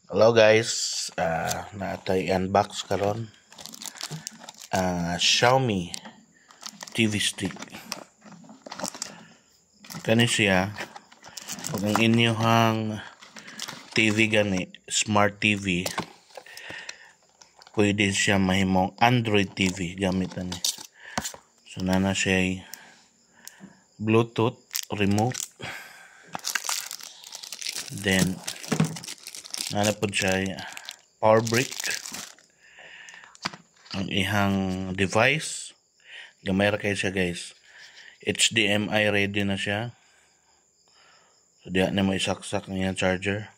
Hello guys, natay unbox karon Xiaomi TV stick. Kani siya kung ang inyong TV gani, smart TV, pwede siya mahimong Android TV gamit ani. So nana siya Bluetooth remote, then nana po siya power brick. Ang ihang device gamay ra kay siya guys, HDMI ready na siya. So diya na mo isaksak ang iyang charger.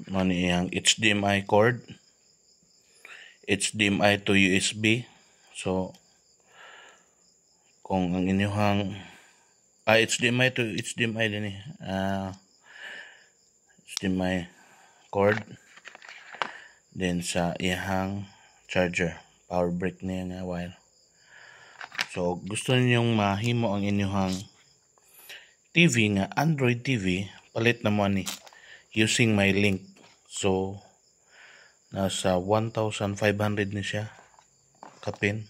Mani iyang HDMI cord, HDMI to USB. So kung ang inyong HDMI to HDMI din HDMI cord, then sa iyang charger, power brick niya nga wire. So gusto ninyong mahimo ang inyong TV nga Android TV, palit na mo ni using my link. So nasa 1,500 ni siya kapin.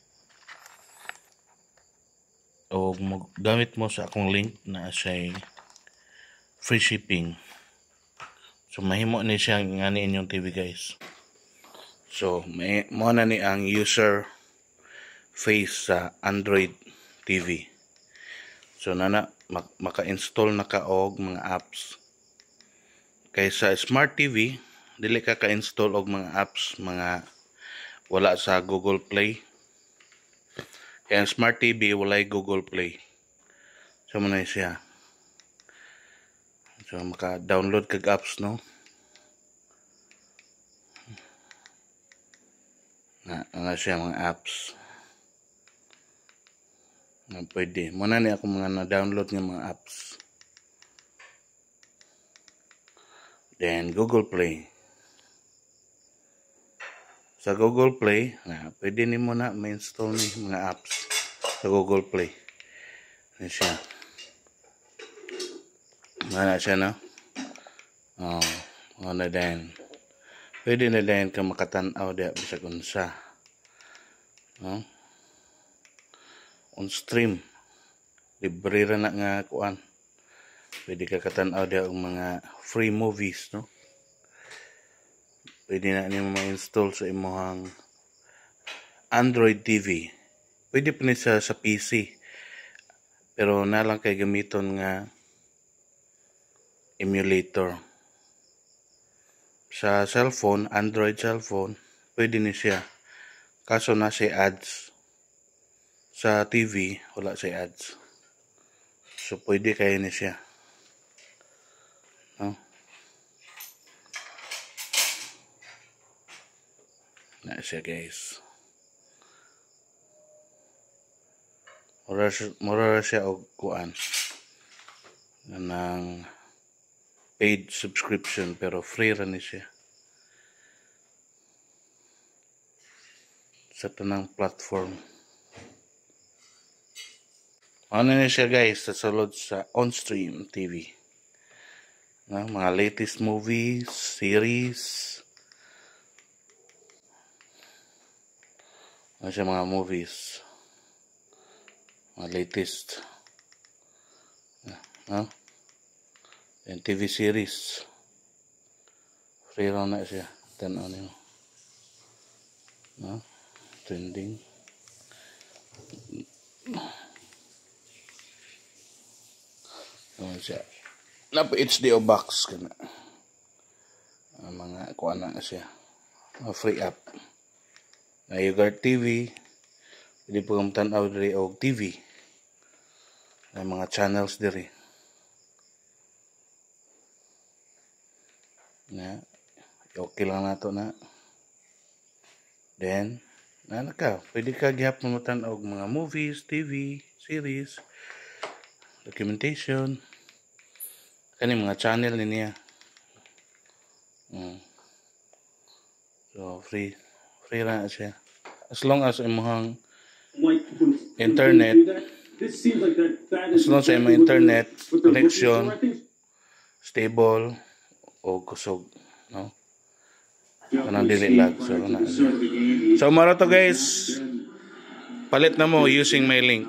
O gamit mo sa akong link na siya free shipping. So mahimo ni siya ngani inyong TV guys. So mo na ni ang user face sa Android TV. So nana maka-install na ka og mga apps. Kaysa smart TV, dili ka ka-install og mga apps mga wala sa Google Play. Kaya smart TV walay Google Play. So mo na siya. So maka-download kag apps no. Na siya mga apps. Na pwede. Muna ni ako mga na-download ng mga apps. Then Google Play. Sa Google Play, pwede ni mo na ma-install ni mga apps sa Google Play. Ano siya? Mana siya no? Na din. Pwede na din ka makatanaw diya bisag unsa. No? On stream. Libre ra na nga kuan. Pwede ka katanaw diya og mga free movies, no? Pwede na nimo ma-install sa imong Android TV. Pwede pa ni sa PC. Pero nalang kay gamiton nga emulator. Sa cellphone, Android cellphone, pwede ni siya. Kaso na siya ads. Sa TV, wala siya ads. So pwede kayo ni siya. No? Na siya guys. Mura siya og kuan. Nang paid subscription pero free ra ni siya. Sa tanang platform. Ano na siya guys, sa sulod sa OnStream TV. Mga latest movies, series. Ano siya mga movies. Mga latest. And TV series. Free lang na siya. Tanaw niyo. Trending. Ano siya? Napa HDO box kana. Mga kuan na siya. Free app. Na Yogurt TV. Pwede po kang tanaw diri og TV. Na mga channels diri. Na okay lang nato na. Then pwede ka gihapon mo tan-og mga movies, TV, series, documentation. Kani mga channel niya. So free ra siya. As long as imong internet, as long as imong internet connection stable, o kusog, no? Kanang dili lag. So mara to guys. Palit na mo using my link.